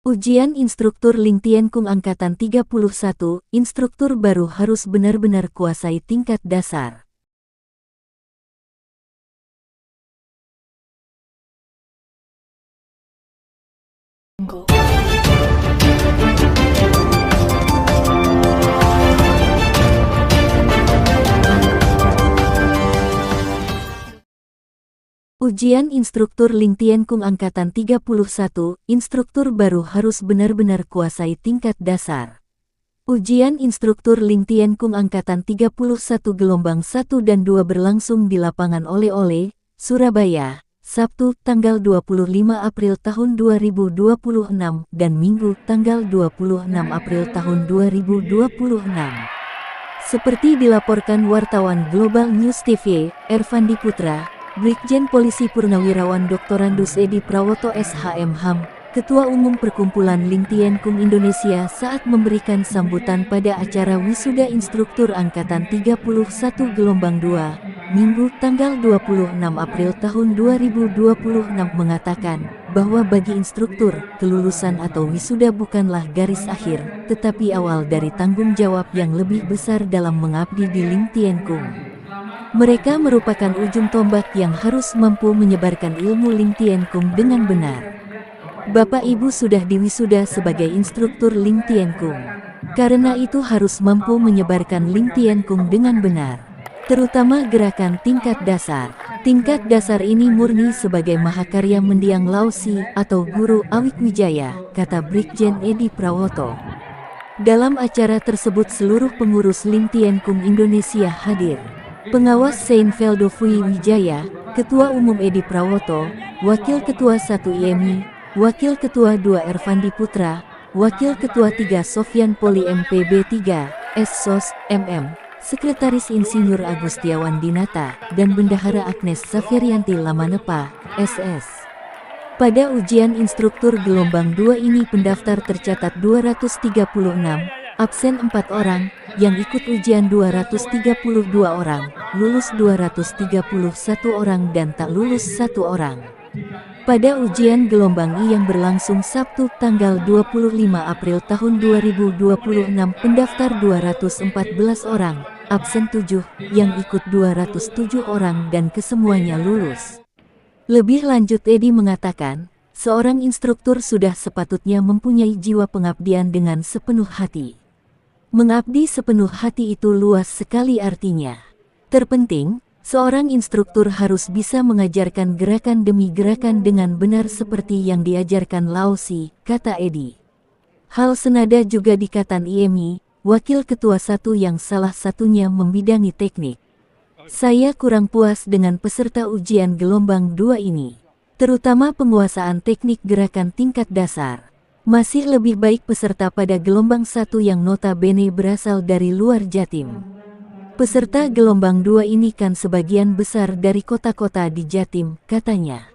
Ujian instruktur Lingtian Kung Angkatan 31, instruktur baru harus benar-benar kuasai tingkat dasar. Ujian instruktur Lingtian Kung Angkatan 31, instruktur baru harus benar-benar kuasai tingkat dasar. Ujian instruktur Lingtian Kung Angkatan 31 gelombang 1 dan 2 berlangsung di lapangan Oleh-Oleh, Surabaya, Sabtu tanggal 25 April tahun 2026 dan Minggu tanggal 26 April tahun 2026. Seperti dilaporkan wartawan Global News TV, Ervandi Putra, Brigjen Polisi Purnawirawan Doktorandus Edi Prawoto SHM-HAM, Ketua Umum Perkumpulan Lingtian Kung Indonesia saat memberikan sambutan pada acara Wisuda Instruktur Angkatan 31 Gelombang 2, Minggu tanggal 26 April tahun 2026 mengatakan bahwa bagi instruktur, kelulusan atau wisuda bukanlah garis akhir, tetapi awal dari tanggung jawab yang lebih besar dalam mengabdi di Lingtian Kung. Mereka merupakan ujung tombak yang harus mampu menyebarkan ilmu Lingtian Kung dengan benar. Bapak Ibu sudah diwisuda sebagai instruktur Lingtian Kung. Karena itu harus mampu menyebarkan Lingtian Kung dengan benar. Terutama gerakan tingkat dasar. Tingkat dasar ini murni sebagai mahakarya mendiang lausi atau guru Awik Wijaya, kata Brigjen Edi Prawoto. Dalam acara tersebut seluruh pengurus Lingtian Kung Indonesia hadir. Pengawas Seinfeldo Fui Wijaya, Ketua Umum Edi Prawoto, Wakil Ketua 1 IMI, Wakil Ketua 2 Ervandi Putra, Wakil Ketua 3 Sofyan Poli MPB 3, SSOS, MM, Sekretaris Insinyur Agustiawan Dinata, dan Bendahara Agnes Saferianti Lamanepa, SS. Pada ujian instruktur gelombang 2 ini pendaftar tercatat 236, absen 4 orang, yang ikut ujian 232 orang, lulus 231 orang dan tak lulus 1 orang. Pada ujian gelombang I yang berlangsung Sabtu tanggal 25 April tahun 2026 pendaftar 214 orang, absen 7, yang ikut 207 orang dan kesemuanya lulus. Lebih lanjut Edi mengatakan, seorang instruktur sudah sepatutnya mempunyai jiwa pengabdian dengan sepenuh hati. Mengabdi sepenuh hati itu luas sekali artinya. Terpenting, seorang instruktur harus bisa mengajarkan gerakan demi gerakan dengan benar seperti yang diajarkan lausi, kata Edi. Hal senada juga dikatakan IMI, Wakil Ketua 1 yang salah satunya membidangi teknik. Saya kurang puas dengan peserta ujian gelombang 2 ini, terutama penguasaan teknik gerakan tingkat dasar. Masih lebih baik peserta pada gelombang 1 yang notabene berasal dari luar Jatim. Peserta gelombang 2 ini kan sebagian besar dari kota-kota di Jatim, katanya.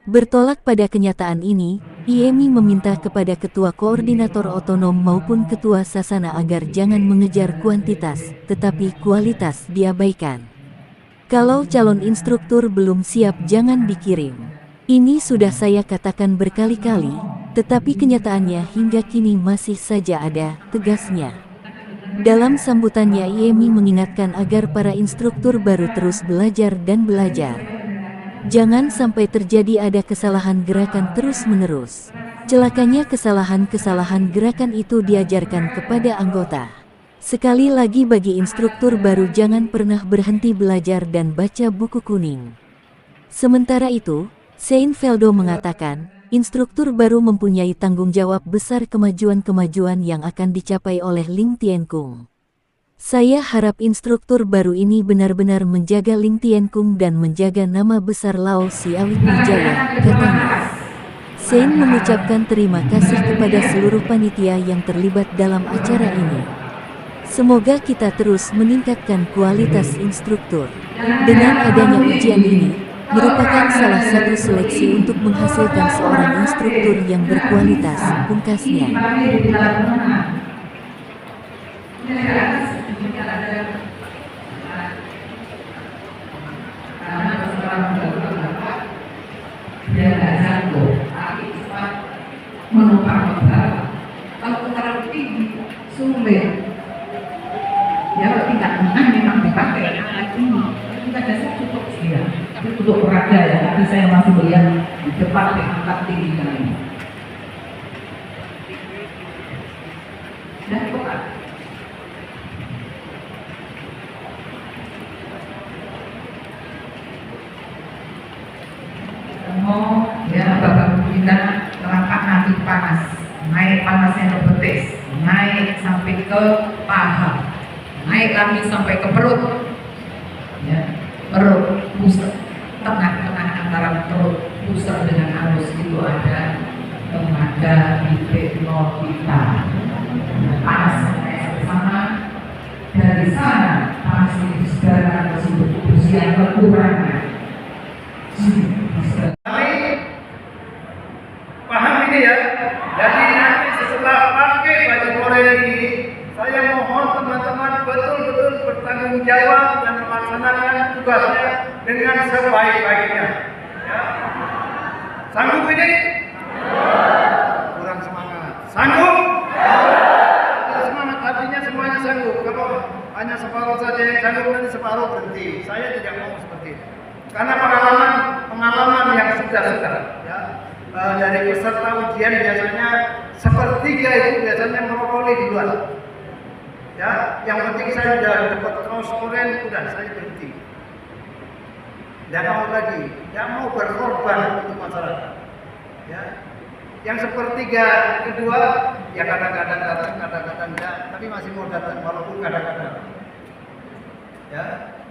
Bertolak pada kenyataan ini, IMI meminta kepada Ketua Koordinator Otonom maupun Ketua Sasana agar jangan mengejar kuantitas, tetapi kualitas diabaikan. Kalau calon instruktur belum siap jangan dikirim. Ini sudah saya katakan berkali-kali, tetapi kenyataannya hingga kini masih saja ada, tegasnya. Dalam sambutannya IMI mengingatkan agar para instruktur baru terus belajar dan belajar. Jangan sampai terjadi ada kesalahan gerakan terus-menerus. Celakanya kesalahan-kesalahan gerakan itu diajarkan kepada anggota. Sekali lagi bagi instruktur baru jangan pernah berhenti belajar dan baca buku kuning. Sementara itu, Seinfeldo mengatakan, instruktur baru mempunyai tanggung jawab besar kemajuan-kemajuan yang akan dicapai oleh Lingtian Kung. Saya harap instruktur baru ini benar-benar menjaga Lingtian Kung dan menjaga nama besar Lausi Awik Wijaya, katanya. Sein mengucapkan terima kasih kepada seluruh panitia yang terlibat dalam acara ini. Semoga kita terus meningkatkan kualitas instruktur. Dengan adanya ujian ini, merupakan salah satu seleksi untuk menghasilkan seorang instruktur yang berkualitas, pungkasnya. menumpang utara. Kalau utara tinggi sulit. Ya tingkat tengah memang dipakai ini. Tingkat dasar cukup ya. Itu untuk peraga ya. Tapi saya masih melihat di depan angkat tinggi kali. Dan bukan. Ya Bapak kita terangkat nanti panas, naik panasnya ke betis, naik sampai ke paha, naik lagi sampai ke perut, ya perut pusat, tengah-tengah antara perut pusat dengan halus itu ada tembaga bibir kita, panas sampai sana, dari sana panas itu segala tersebut usia kekurangan. Paham ini ya? Jadi nanti setelah pakai baju Korea ini, saya mohon teman-teman betul-betul bertanggung jawab dan melaksanakan tugasnya dengan sebaik-baiknya. Ya. Sanggup ini? Kurang semangat. Sanggup? Semangat artinya semuanya sanggup. Kalau hanya separuh saja yang sanggup, nanti separuh berhenti. Saya tidak mau seperti itu. Karena pengalaman yang sudah ya. Dari peserta ujian biasanya sepertiga itu biasanya merokok di luar. Ya, yang penting saya sudah dapat kaos oren, sudah saya berhenti. Tidak mau lagi, tidak mau berkorban untuk masyarakat. Ya, yang sepertiga kedua, ya kadang-kadang datang, kadang-kadang tidak, tapi masih mau datang walaupun kadang-kadang. Ya,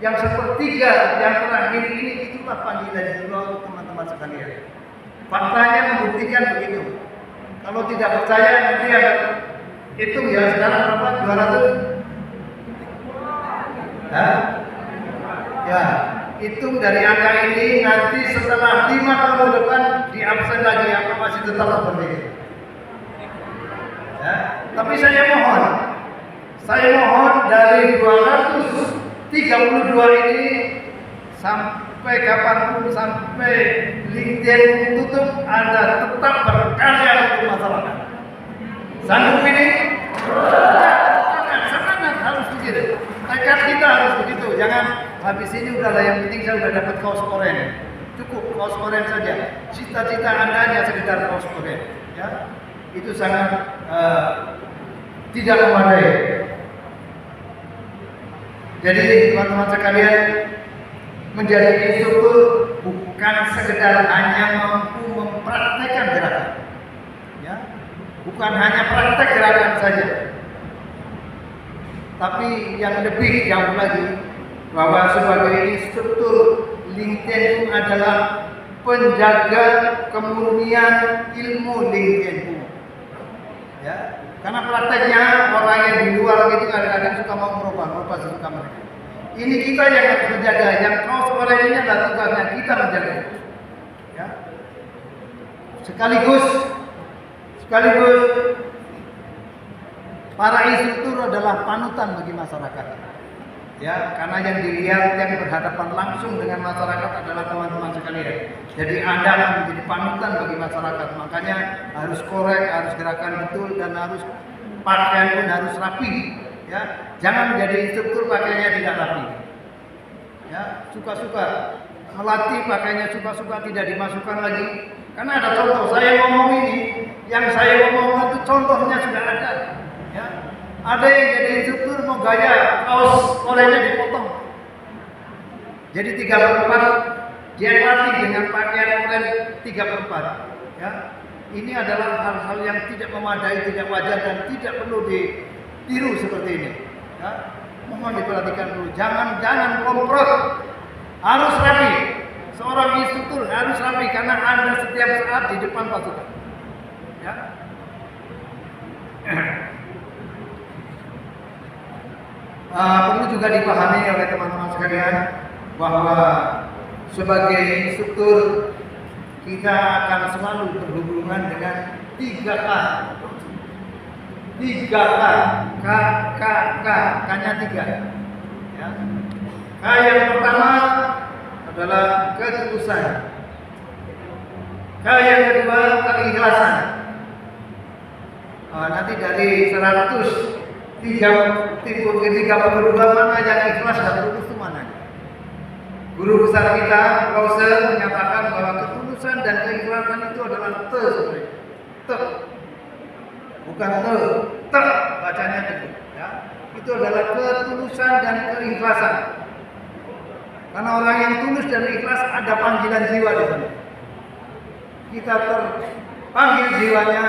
yang sepertiga yang terakhir ini itulah panggilan jiwa untuk teman-teman sekalian. Faktanya membuktikan begitu. Kalau tidak percaya nanti ada hitung ya sekarang berapa 200. Ya, hitung dari angka ini nanti setelah 5 tahun ke depan di absen lagi apa masih tetap seperti itu. Ya, tapi saya mohon dari 232 ini sampai kapanpun, sampai LinkedIn tutup, Anda tetap berkarya untuk masyarakat. Sanggup ini? Semangat harus begitu. Tekad kita harus begitu. Jangan habis ini udahlah, yang penting saya udah dapat kaos oren. Cukup kaos oren saja. Cita-cita Anda hanya sekedar kaos oren. Ya, itu sangat tidak memadai. Jadi teman-teman sekalian, menjadi instruktur bukan sekedar hanya mampu mempraktekkan gerakan, ya, bukan hanya praktek gerakan saja, tapi yang lebih jauh lagi bahwa sebagai instruktur LinkedIn adalah penjaga kemurnian ilmu LinkedIn, ya, karena prakteknya orang yang di luar itu kadang-kadang suka mau merubah suka mereka. Ini kita yang harus menjaga, yang kaos oren ini adalah tugasnya kita menjaga. Ya. Sekaligus para instruktur adalah panutan bagi masyarakat. Ya, karena yang dilihat, yang berhadapan langsung dengan masyarakat adalah teman-teman sekalian. Jadi Anda akan menjadi panutan bagi masyarakat. Makanya harus korek, harus gerakan betul, dan harus pakaian pun harus rapi. Ya, jangan menjadi instruktur pakaiannya tidak rapi. Ya, suka-suka melatih pakaiannya suka-suka tidak dimasukkan lagi. Karena ada contoh, saya ngomong ini, yang saya ngomong itu contohnya sudah ada. Ya, ada yang jadi instruktur mau gaya kaos orennya dipotong. Jadi 3/4 dia latih dengan pakaian oren 3/4. Ya, ini adalah hal-hal yang tidak memadai, tidak wajar, dan tidak perlu ditiru seperti ini. Ya, mohon diperhatikan dulu, jangan komprot, harus rapi. Seorang instruktur harus rapi karena Anda setiap saat di depan pasukan. Ya. Perlu juga dipahami oleh teman-teman sekalian bahwa sebagai instruktur kita akan selalu berhubungan dengan 3K. 3K, K-nya 3. Ya. K yang pertama adalah ketulusan. K yang kedua keikhlasan. K nanti dari 132 mana yang ikhlas dan tulus itu mana? Guru besar kita, Profesor menyatakan bahwa ketulusan dan keikhlasan itu adalah bukan bacanya itu, ya. Itu adalah ketulusan dan keikhlasan. Karena orang yang tulus dan ikhlas ada panggilan jiwa di sana. Kita terpanggil jiwanya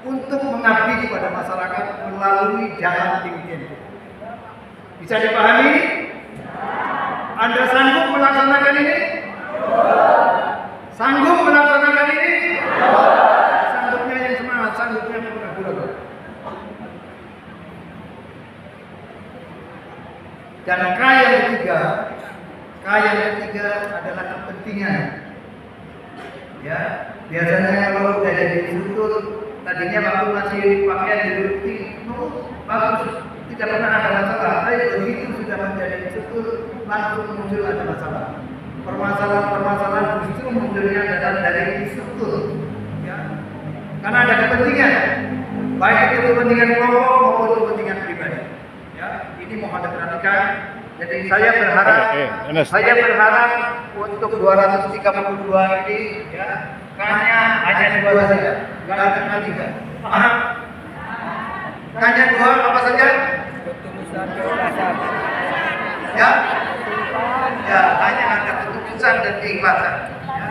untuk mengabdi kepada masyarakat melalui jalan LinkedIn. Bisa dipahami? Anda sanggup melaksanakan ini? Sanggup melaksanakan ini? Sanggupnya yang semangat, sanggupnya yang mudah-mudahan. Dan yang ketiga adalah kepentingan. Ya, biasanya kalau udah jadi instruktur, tadinya waktu masih pakaian di bagus, tidak pernah ada masalah. Tapi begitu sudah menjadi instruktur, langsung muncul ada masalah. Permasalahan justru munculnya datang dari instruktur. Ya. Karena ada kepentingan, baik itu kepentingan kelompok maupun kepentingan pribadi. Ya, ini mohon diperhatikan. Jadi saya berharap untuk 232 ini ya hanya dua saja, nggak ada tiga. Paham? Hanya dua apa saja? Ketulusan keikhlasan. Ya, hanya ada ketulusan dan keikhlasan. Ya.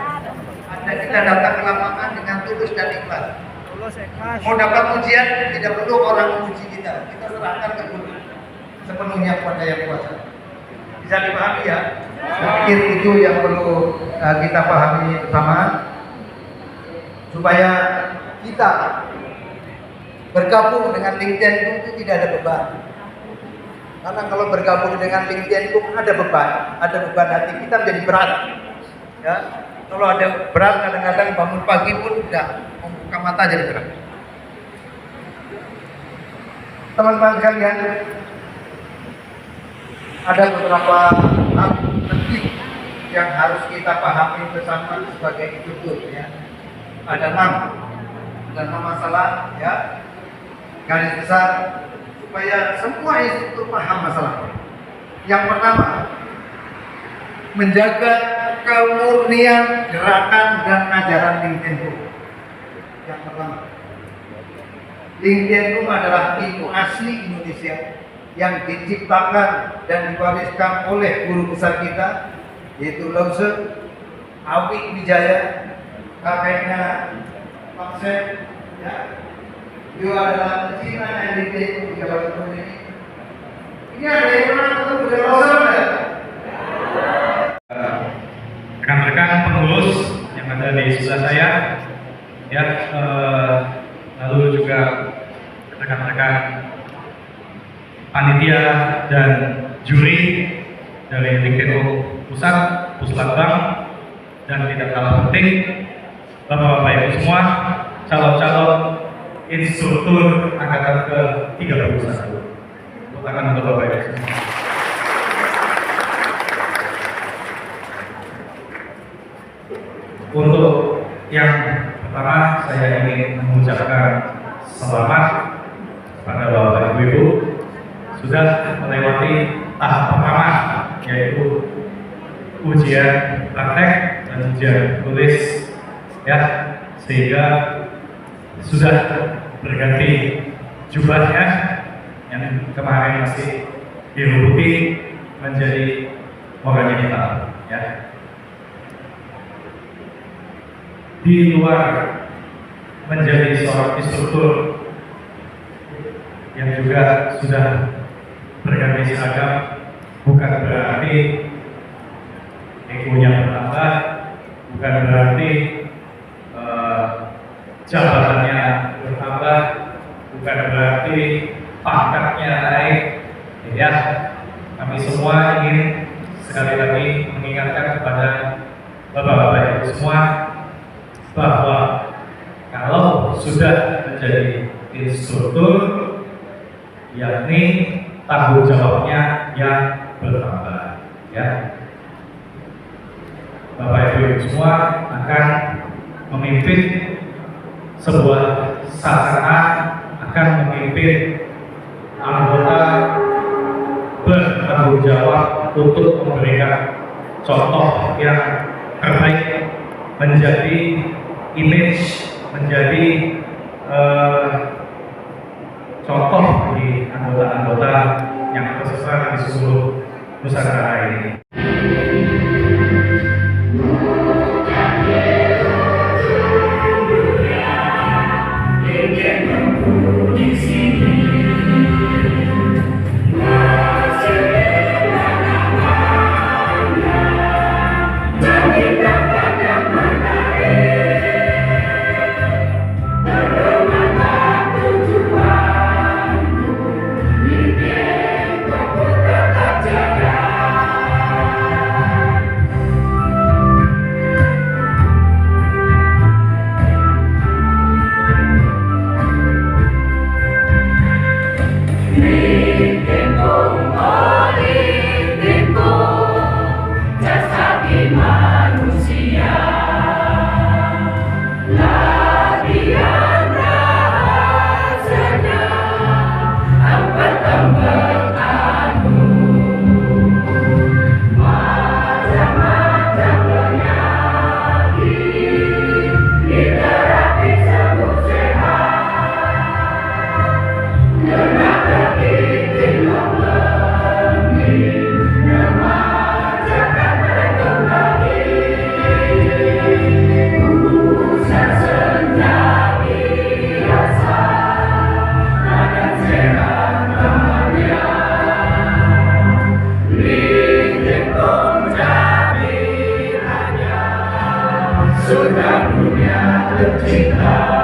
Anda kita datang ke lapangan dengan tulus dan ikhlas. Mau dapat ujian tidak perlu orang menguji kita serahkan ke guru sepenuhnya kepada yang kuasa. Bisa dipahami ya? Saya pikir itu yang perlu kita pahami bersama supaya kita bergabung dengan LinkedIn itu tidak ada beban. Karena kalau bergabung dengan LinkedIn itu ada beban hati kita menjadi berat. Ya, kalau ada berat kadang-kadang bangun pagi pun tidak membuka mata jadi berat. Teman-teman sekalian, ada beberapa hal penting yang harus kita pahami bersama sebagai instruktur. Ya. Ada 6 masalah, ya, garis besar supaya semua instruktur paham masalah. Yang pertama, menjaga kemurnian gerakan dan ajaran LinkedIn Group. Yang pertama, LinkedIn Group adalah ilmu asli Indonesia yang diciptakan dan diwariskan oleh guru besar kita, yaitu Lause Awik Wijaya, kakeknya Pak Sep, ya. Dia adalah pecinan yang di Jawa Timur ini. Ini ada yang pernah ketemu dengan Lause, ya? Rekan-rekan pengurus yang ada di sebelah saya, ya, lalu juga rekan-rekan panitia dan juri dari LinkedIn Pusat, Puslatbang, dan tidak kalah penting, Bapak-Bapak Ibu semua, calon-calon instruktur angkatan ke-31. Silakan untuk Bapak Ibu semua. Untuk yang pertama, saya ingin mengucapkan selamat kepada Bapak Ibu sudah melewati tahap pertama, yaitu ujian praktek dan ujian tulis, ya, sehingga sudah berganti jubahnya yang kemarin masih biru putih menjadi oranye hitam, ya. Di luar menjadi seorang instruktur yang juga sudah berganti seragam, bukan berarti egonya bertambah, bukan berarti jabatannya bertambah, bukan berarti pangkatnya naik. Ya, kami semua ingin sekali lagi mengingatkan kepada Bapak-Bapak Ibu semua bahwa kalau sudah menjadi instruktur, yakni tanggung jawabnya yang bertambah, ya. Bapak Ibu semua akan memimpin sebuah sarana akan memimpin anggota bertanggung jawab untuk memberikan contoh yang terbaik, menjadi image, menjadi contoh bagi anggota-anggota yang tersebar di seluruh Nusantara ini. Surga dunia tercipta.